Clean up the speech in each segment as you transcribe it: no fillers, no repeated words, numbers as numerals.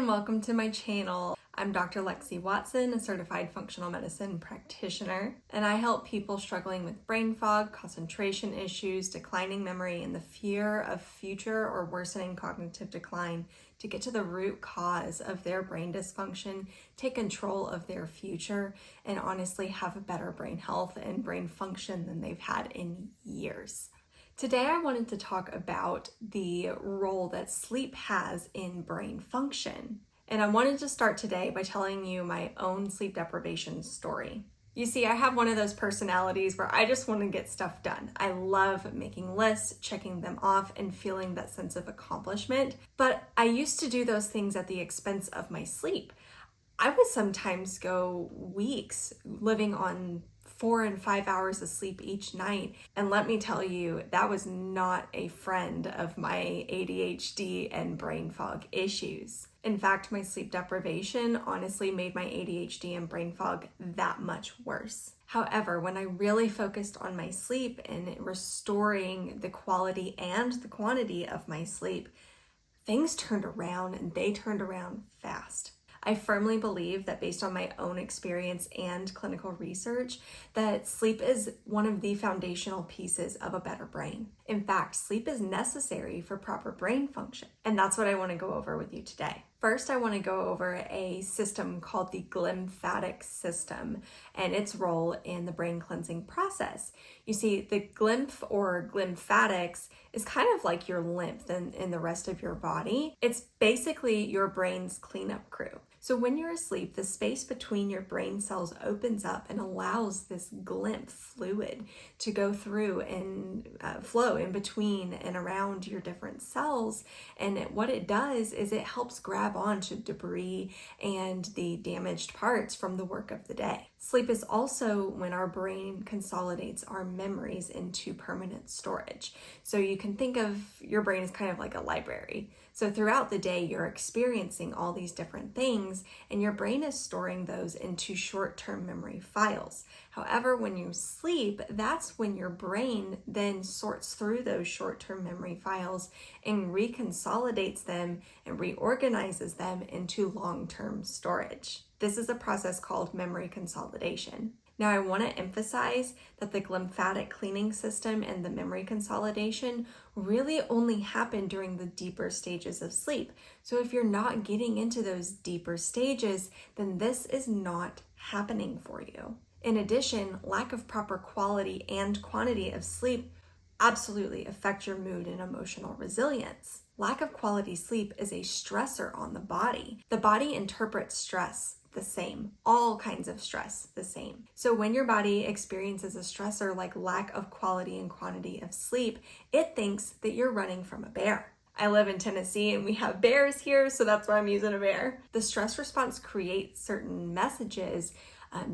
and welcome to my channel. I'm Dr. Lexi Watson, a certified functional medicine practitioner, and I help people struggling with brain fog, concentration issues, declining memory, and the fear of future or worsening cognitive decline to get to the root cause of their brain dysfunction, take control of their future, and honestly have a better brain health and brain function than they've had in years. Today, I wanted to talk about the role that sleep has in brain function. And I wanted to start today by telling you my own sleep deprivation story. You see, I have one of those personalities where I just want to get stuff done. I love making lists, checking them off, and feeling that sense of accomplishment. But I used to do those things at the expense of my sleep. I would sometimes go weeks living on 4 and 5 hours of sleep each night. And let me tell you, that was not a friend of my ADHD and brain fog issues. In fact, my sleep deprivation honestly made my ADHD and brain fog that much worse. However, when I really focused on my sleep and restoring the quality and the quantity of my sleep, things turned around, and they turned around fast. I firmly believe that based on my own experience and clinical research, that sleep is one of the foundational pieces of a better brain. In fact, sleep is necessary for proper brain function. And that's what I want to go over with you today. First, I want to go over a system called the glymphatic system and its role in the brain cleansing process. You see, the glymph or glymphatics is kind of like your lymph in the rest of your body. It's basically your brain's cleanup crew. So when you're asleep, the space between your brain cells opens up and allows this glymph fluid to go through and flow in between and around your different cells. And what it does is it helps grab onto debris and the damaged parts from the work of the day. Sleep is also when our brain consolidates our memories into permanent storage. So you can think of your brain as kind of like a library. So throughout the day, you're experiencing all these different things, and your brain is storing those into short-term memory files. However, when you sleep, that's when your brain then sorts through those short-term memory files and reconsolidates them and reorganizes them into long-term storage. This is a process called memory consolidation. Now, I want to emphasize that the glymphatic cleaning system and the memory consolidation really only happen during the deeper stages of sleep. So if you're not getting into those deeper stages, then this is not happening for you. In addition, lack of proper quality and quantity of sleep absolutely affect your mood and emotional resilience. Lack of quality sleep is a stressor on the body. The body interprets stress the same, all kinds of stress the same. So when your body experiences a stressor like lack of quality and quantity of sleep, it thinks that you're running from a bear. I live in Tennessee and we have bears here, so that's why I'm using a bear. The stress response creates certain messages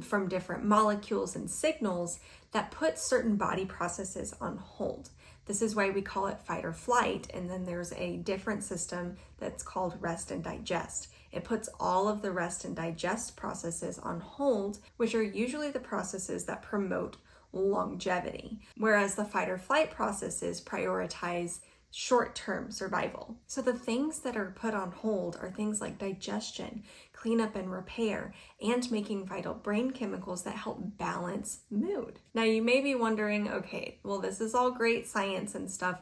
from different molecules and signals that put certain body processes on hold. This is why we call it fight or flight, and then there's a different system that's called rest and digest. It puts all of the rest and digest processes on hold, which are usually the processes that promote longevity, whereas the fight or flight processes prioritize short-term survival. So the things that are put on hold are things like digestion, cleanup and repair, and making vital brain chemicals that help balance mood. Now you may be wondering, okay, well, this is all great science and stuff,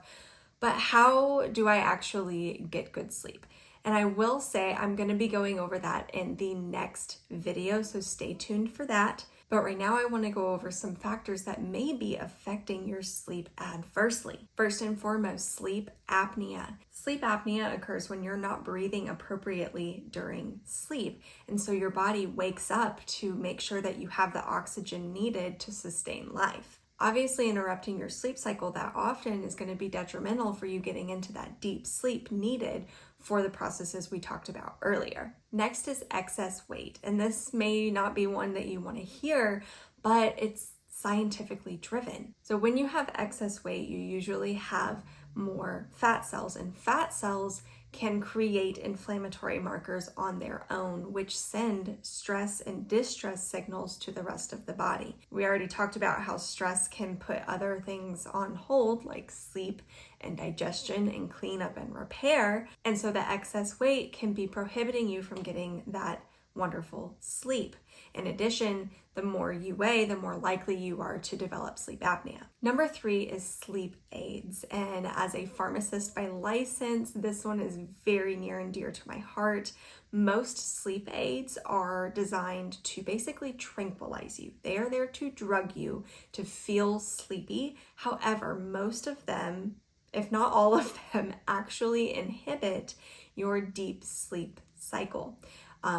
but how do I actually get good sleep? And I will say I'm going to be going over that in the next video, so stay tuned for that. But right now I want to go over some factors that may be affecting your sleep adversely. First and foremost, sleep apnea. Sleep apnea occurs when you're not breathing appropriately during sleep. And so your body wakes up to make sure that you have the oxygen needed to sustain life. Obviously, interrupting your sleep cycle that often is going to be detrimental for you getting into that deep sleep needed for the processes we talked about earlier. Next is excess weight, and this may not be one that you want to hear, but it's scientifically driven. So when you have excess weight, you usually have more fat cells, and fat cells can create inflammatory markers on their own, which send stress and distress signals to the rest of the body. We already talked about how stress can put other things on hold, like sleep and digestion and cleanup and repair. And so the excess weight can be prohibiting you from getting that wonderful sleep. In addition, the more you weigh, the more likely you are to develop sleep apnea. Number 3 is sleep aids. And as a pharmacist by license, this one is very near and dear to my heart. Most sleep aids are designed to basically tranquilize you. They are there to drug you to feel sleepy. However, most of them, if not all of them, actually inhibit your deep sleep cycle.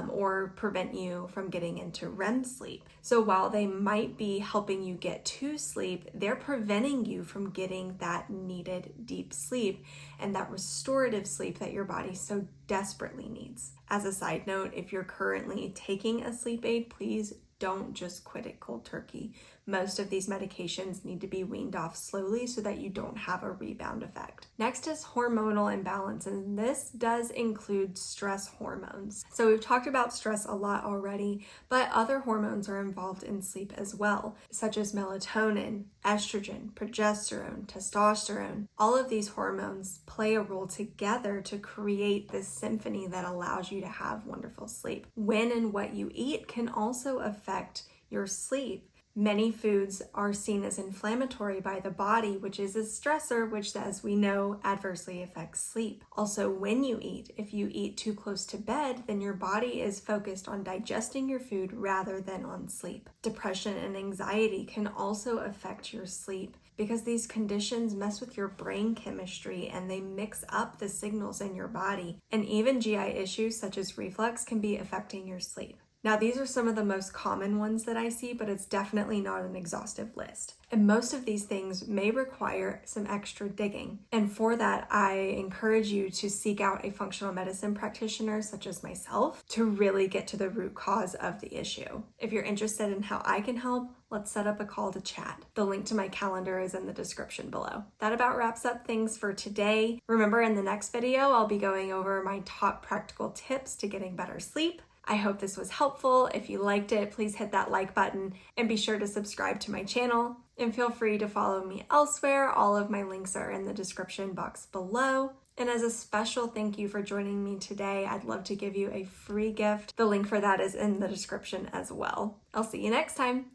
Or prevent you from getting into REM sleep. So while they might be helping you get to sleep, they're preventing you from getting that needed deep sleep and that restorative sleep that your body so desperately needs. As a side note, if you're currently taking a sleep aid, please don't just quit it cold turkey. Most of these medications need to be weaned off slowly so that you don't have a rebound effect. Next is hormonal imbalance, and this does include stress hormones. So we've talked about stress a lot already, but other hormones are involved in sleep as well, such as melatonin, estrogen, progesterone, testosterone. All of these hormones play a role together to create this symphony that allows you to have wonderful sleep. When and what you eat can also affect your sleep. Many foods are seen as inflammatory by the body, which is a stressor, which, as we know, adversely affects sleep. Also, when you eat, if you eat too close to bed, then your body is focused on digesting your food rather than on sleep. Depression and anxiety can also affect your sleep because these conditions mess with your brain chemistry and they mix up the signals in your body. And even GI issues such as reflux can be affecting your sleep. Now, these are some of the most common ones that I see, but it's definitely not an exhaustive list. And most of these things may require some extra digging. And for that, I encourage you to seek out a functional medicine practitioner such as myself to really get to the root cause of the issue. If you're interested in how I can help, let's set up a call to chat. The link to my calendar is in the description below. That about wraps up things for today. Remember, in the next video, I'll be going over my top practical tips to getting better sleep. I hope this was helpful. If you liked it, please hit that like button and be sure to subscribe to my channel. And feel free to follow me elsewhere. All of my links are in the description box below. And as a special thank you for joining me today, I'd love to give you a free gift. The link for that is in the description as well. I'll see you next time.